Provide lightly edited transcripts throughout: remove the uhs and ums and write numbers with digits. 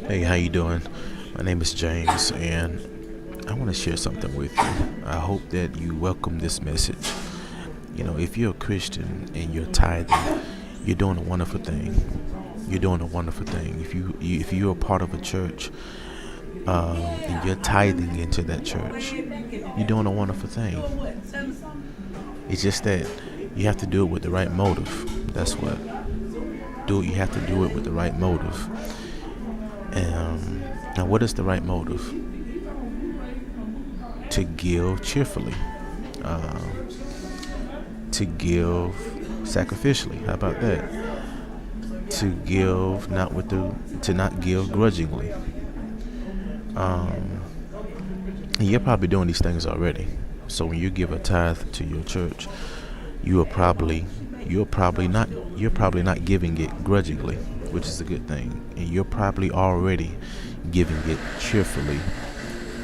Hey, how you doing? My name is James, and I want to share something with you. I hope that you welcome this message. If you're a Christian and you're tithing, you're doing a wonderful thing. You're doing a wonderful thing. If you're a part of a church, and you're tithing into that church, you're doing a wonderful thing. It's just that you have to do it with the right motive. That's what. You have to do it with the right motive. Now, what is the right motive? To give cheerfully, to give sacrificially. How about that? To give to not give grudgingly. And you're probably doing these things already. So when you give a tithe to your church, you're probably not giving it grudgingly, which is a good thing. And you're probably already giving it cheerfully,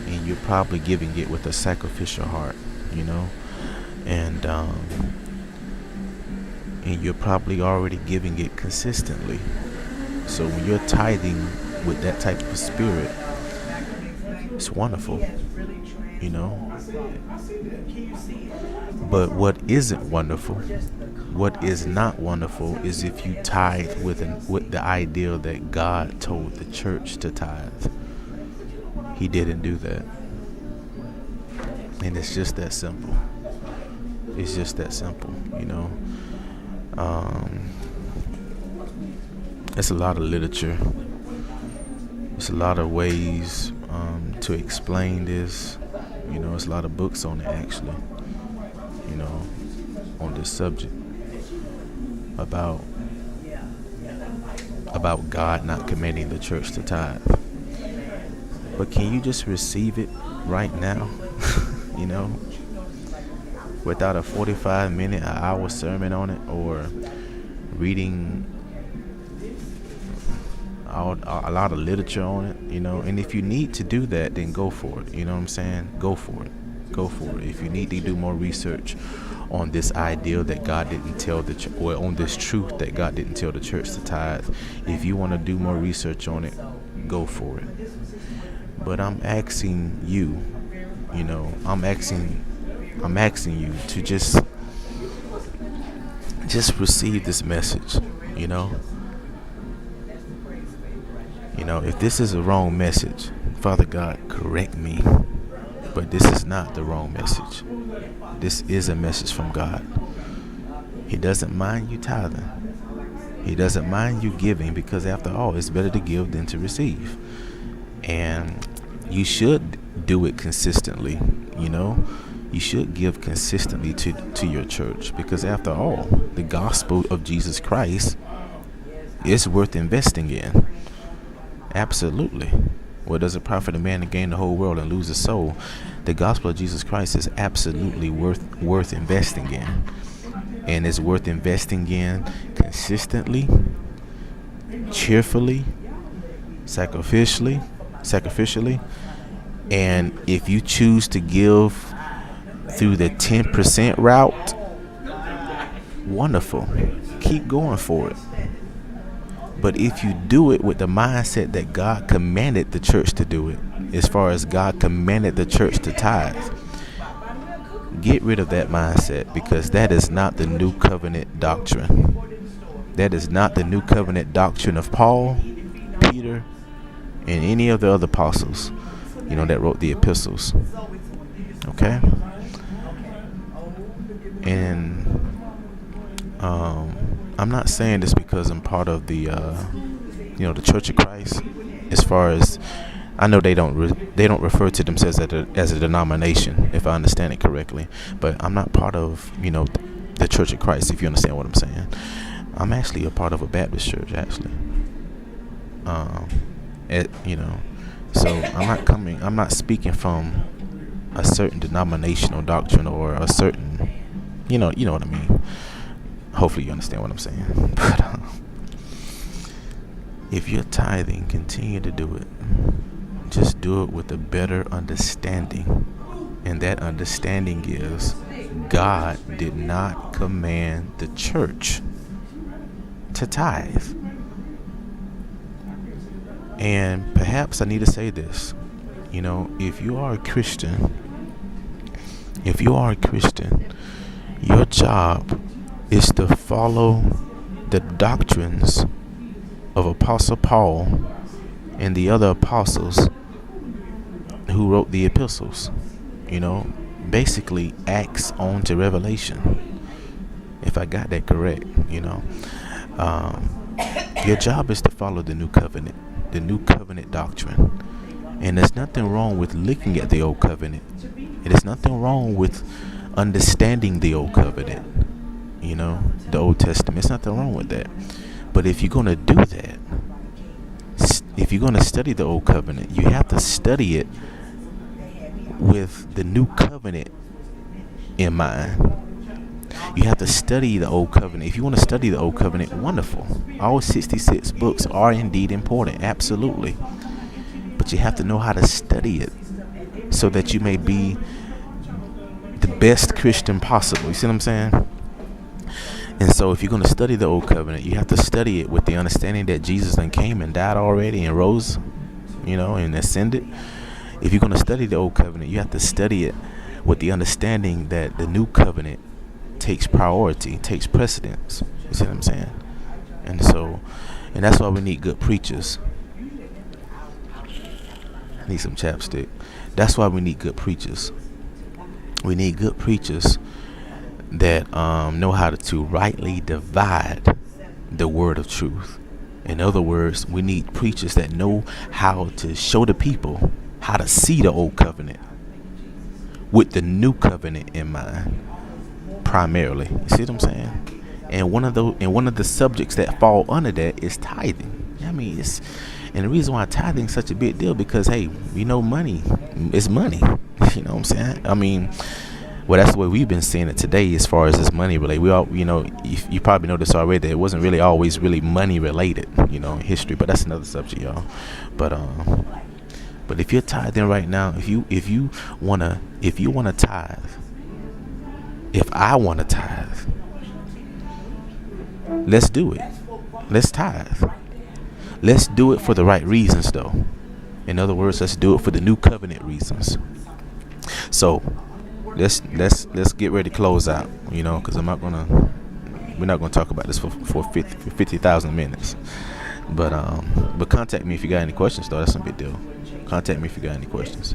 and you're probably giving it with a sacrificial heart, and you're probably already giving it consistently. So when you're tithing with that type of spirit, it's wonderful, But what isn't wonderful, what is not wonderful, is if you tithe with the idea that God told the church to tithe. He didn't do that. And it's just that simple. It's just that simple, It's a lot of literature. It's a lot of ways to explain this. It's a lot of books on it, actually, on this subject about God not commanding the church to tithe. But can you just receive it right now? Without a 45-minute, an hour sermon on it, or reading a lot of literature on it, And if you need to do that, then go for it. You know what I'm saying? Go for it. If you need to do more research on this idea that God didn't tell the church, or on this truth that God didn't tell the church to tithe, if you want to do more research on it, go for it. But I'm asking you, I'm asking you to just receive this message, If this is a wrong message, Father God, correct me. But this is not the wrong message. This is a message from God. He doesn't mind you tithing. He doesn't mind you giving, because after all, it's better to give than to receive. And you should do it consistently, You should give consistently to your church, because after all, the gospel of Jesus Christ is worth investing in. Absolutely. What does it profit a man to gain the whole world and lose his soul? The gospel of Jesus Christ is absolutely worth investing in. And it's worth investing in consistently, cheerfully, sacrificially. And if you choose to give through the 10% route, wonderful. Keep going for it. But if you do it with the mindset that God commanded the church to do it, as far as God commanded the church to tithe, get rid of that mindset, because that is not the new covenant doctrine. That is not the new covenant doctrine of Paul, Peter, and any of the other apostles, that wrote the epistles. Okay? And I'm not saying this because I'm part of the the Church of Christ. As far as I know, they don't refer to themselves as a denomination, if I understand it correctly. But I'm not part of the Church of Christ, if you understand what I'm saying. I'm actually a part of a Baptist church, actually. So I'm not speaking from a certain denominational doctrine or a certain, you know what I mean. Hopefully you understand what I'm saying. But if you're tithing, continue to do it. Just do it with a better understanding. And that understanding is God did not command the church to tithe. And perhaps I need to say this, if you are a Christian, your job is to follow the doctrines of Apostle Paul and the other apostles who wrote the epistles. Basically Acts on to Revelation, if I got that correct. Your job is to follow the new covenant doctrine. And there's nothing wrong with looking at the old covenant. And there's nothing wrong with understanding the old covenant, the Old Testament. There's nothing wrong with that. But if you're going to do that, if you're going to study the old covenant, you have to study it with the new covenant in mind. You have to study the old covenant. If you want to study the old covenant, wonderful. All 66 books are indeed important, absolutely. But you have to know how to study it so that you may be the best Christian possible. You see what I'm saying? And so if you're going to study the old covenant, you have to study it with the understanding that Jesus then came and died already and rose, and ascended. If you're going to study the old covenant, you have to study it with the understanding that the new covenant takes priority, takes precedence. You see what I'm saying? And that's why we need good preachers. I need some chapstick. That's why we need good preachers. We need good preachers that know how to rightly divide the word of truth. In other words, we need preachers that know how to show the people how to see the old covenant with the new covenant in mind, primarily. You see what I'm saying? And one of the subjects that fall under that is tithing. And the reason why tithing is such a big deal because, hey, money is money. You know what I'm saying? Well, that's the way we've been seeing it today as far as this money related. We all, you probably know this already, that it wasn't really always really money related, in history. But that's another subject, y'all. But if you're tithing right now, if you wanna tithe, if I wanna tithe, let's do it. Let's tithe. Let's do it for the right reasons, though. In other words, let's do it for the new covenant reasons. So let's get ready to close out, because we're not gonna talk about this for 50,000 minutes. But contact me if you got any questions, though. That's no big deal. Contact me if you got any questions.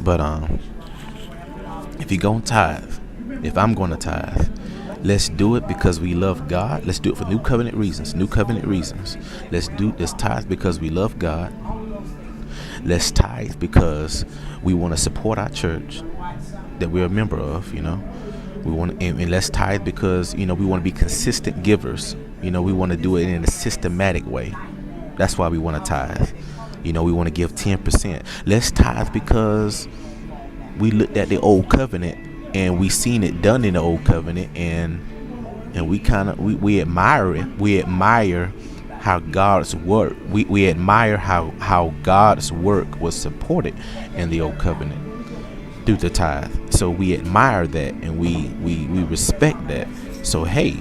But if you're gonna tithe, if I'm gonna tithe, let's do it because we love God. Let's do it for new covenant reasons. Let's tithe because we love God. Let's tithe because we want to support our church that we're a member of. We want, and let's tithe because we want to be consistent givers. We want to do it in a systematic way. That's why we want to tithe. We want to give 10%. Let's tithe because we looked at the old covenant and we seen it done in the old covenant, and we admire it. We admire how God's work. We admire how God's work was supported in the old covenant through the tithe. So we admire that and we respect that. So hey,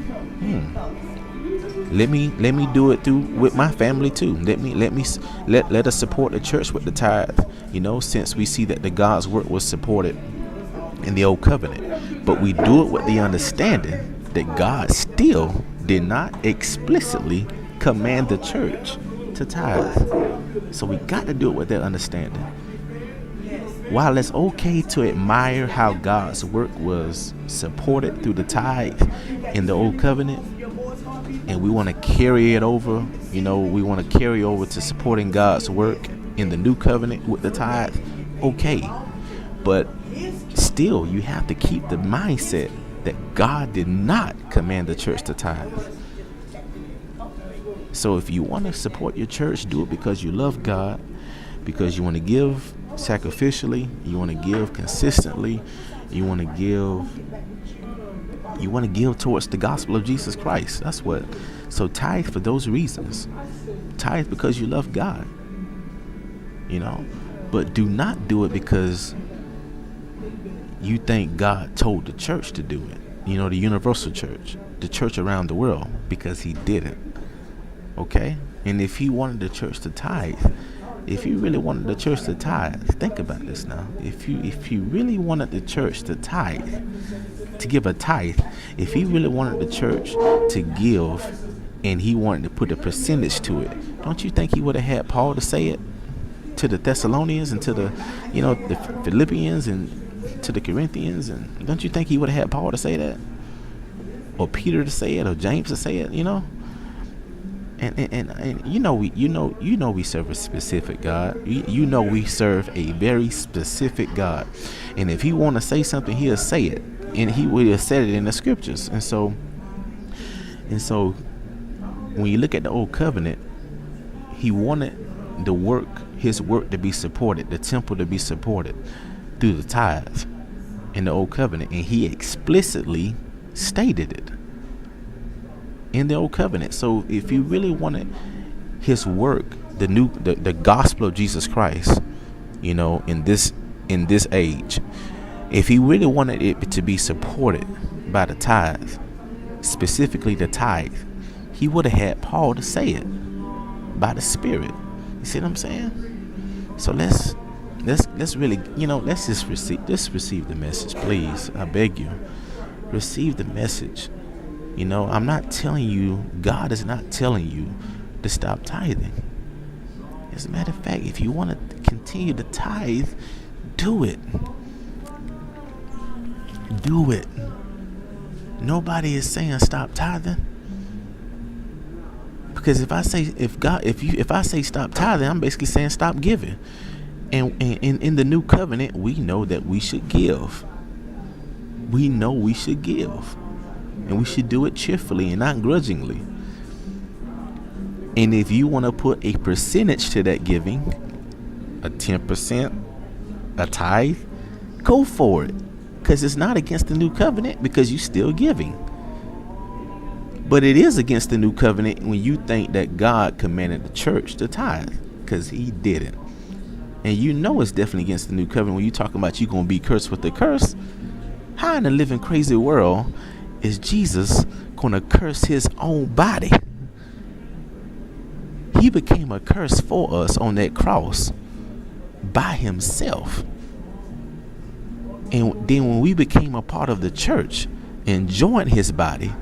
let me do it with my family too. Let us support the church with the tithe. Since we see that the God's work was supported in the old covenant, but we do it with the understanding that God still did not explicitly command the church to tithe. So we got to do it with that understanding. While it's okay to admire how God's work was supported through the tithe in the old covenant, and we want to carry it over, we want to carry over to supporting God's work in the new covenant with the tithe, okay. But still, you have to keep the mindset that God did not command the church to tithe. So if you want to support your church, do it because you love God, because you want to give sacrificially, you want to give consistently, you want to give towards the gospel of Jesus Christ. That's what. So tithe for those reasons. Tithe because you love God. But do not do it because you think God told the church to do it. The universal church, the church around the world, because he didn't. Okay? And if he wanted the church to tithe, If you really wanted the church to tithe, think about this now. If you really wanted the church to tithe, to give a tithe, if he really wanted the church to give, and he wanted to put a percentage to it, don't you think he would have had Paul to say it to the Thessalonians and to the, the Philippians and to the Corinthians? And don't you think he would have had Paul to say that, or Peter to say it, or James to say it? And we serve a specific God. We serve a very specific God. And if he want to say something, he'll say it, and he would have said it in the scriptures. And so when you look at the old covenant, he wanted his work to be supported, the temple to be supported through the tithe in the old covenant, and he explicitly stated it in the old covenant. So if you really wanted his work, the gospel of Jesus Christ, in this age, if he really wanted it to be supported by the tithe, specifically the tithe, he would have had Paul to say it by the Spirit. You see what I'm saying? So let's really, let's just receive the message, please. I beg you, receive the message. I'm not telling you, God is not telling you to stop tithing. As a matter of fact, if you want to continue to tithe, do it. Do it. Nobody is saying stop tithing. Because if I say stop tithing, I'm basically saying stop giving. And in the new covenant, we know that we should give. We know we should give. And we should do it cheerfully and not grudgingly. And if you want to put a percentage to that giving, a 10%, a tithe, go for it. Because it's not against the new covenant, because you're still giving. But it is against the new covenant when you think that God commanded the church to tithe, because he didn't. And it's definitely against the new covenant when you're talking about you're going to be cursed with the curse. How in the living crazy world is Jesus going to curse his own body? He became a curse for us on that cross by himself. And then when we became a part of the church and joined his body,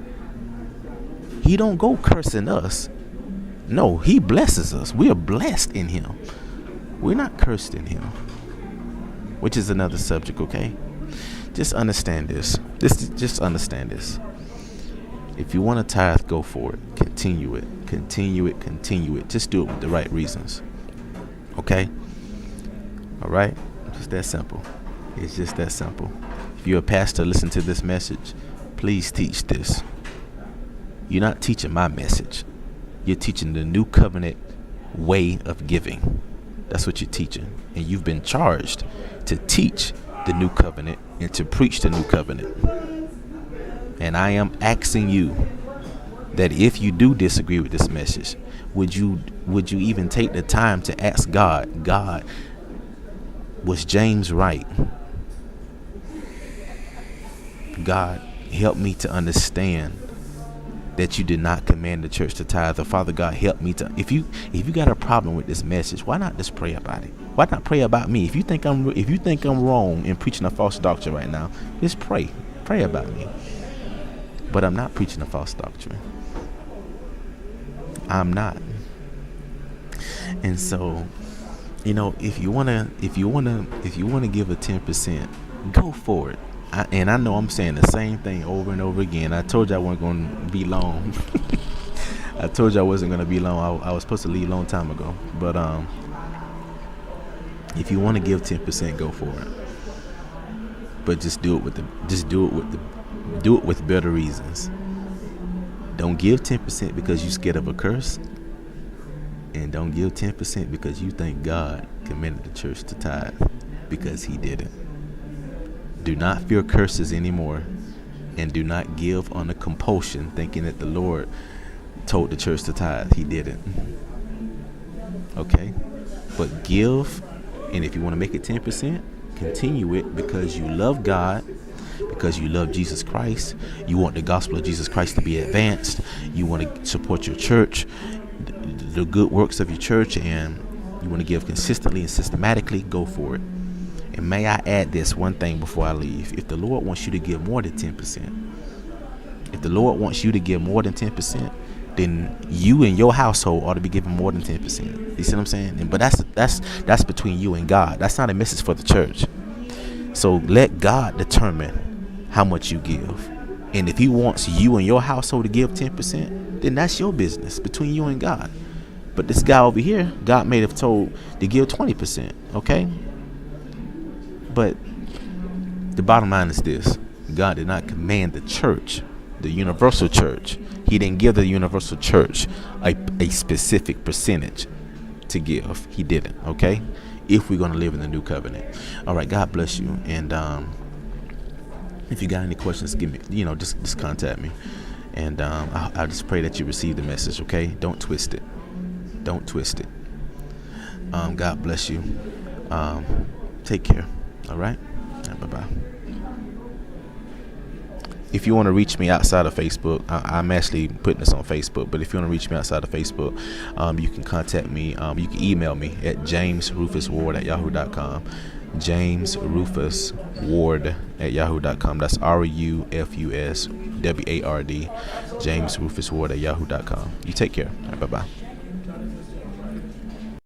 he don't go cursing us. No, he blesses us. We are blessed in him. We're not cursed in him, which is another subject, okay? Just understand this. Just understand this. If you want to tithe, go for it. Continue it. Continue it. Continue it. Just do it with the right reasons. Okay? All right? Just that simple. It's just that simple. If you're a pastor, listen to this message. Please teach this. You're not teaching my message. You're teaching the new covenant way of giving. That's what you're teaching. And you've been charged to teach the new covenant and to preach the new covenant. And I am asking you that if you do disagree with this message, would you even take the time to ask God, was James right? God, help me to understand that you did not command the church to tithe. Or Father God, help me to. If you got a problem with this message, why not just pray about it? Why not pray about me? If you think I'm wrong in preaching a false doctrine right now, just pray about me. But I'm not preaching a false doctrine. I'm not. And so, if you wanna give a 10%, go for it. And I know I'm saying the same thing over and over again. I told you I wasn't going to be long. I told you I wasn't going to be long. I was supposed to leave a long time ago. But if you want to give 10%, go for it. But just do it with better reasons. Don't give 10% because you're scared of a curse. And don't give 10% because you think God commanded the church to tithe, because he didn't. Do not fear curses anymore, and do not give on a compulsion thinking that the Lord told the church to tithe. He didn't. Okay? But give, and if you want to make it 10%, continue it because you love God, because you love Jesus Christ. You want the gospel of Jesus Christ to be advanced. You want to support your church, the good works of your church, and You want to give consistently and systematically, go for it. And may I add this one thing before I leave. If the Lord wants you to give more than 10%, if the Lord wants you to give more than 10%, then you and your household ought to be giving more than 10%. You see what I'm saying? But that's between you and God. That's not a message for the church. So let God determine how much you give. And if he wants you and your household to give 10%, then that's your business between you and God. But this guy over here, God may have told to give 20%. Okay? But the bottom line is this. God did not command the church, the universal church. He didn't give the universal church a specific percentage to give. He didn't. Okay? If we're going to live in the new covenant. All right. God bless you. And if you got any questions, give me, just contact me. And I just pray that you receive the message. Okay? Don't twist it. Don't twist it. God bless you. Take care. All right. Bye-bye. If you want to reach me outside of Facebook, I'm actually putting this on Facebook, but if you want to reach me outside of Facebook, you can contact me. You can email me at jamesrufusward@yahoo.com. jamesrufusward@yahoo.com. That's RUFUSWARD. jamesrufusward@yahoo.com. You take care. All right, bye-bye.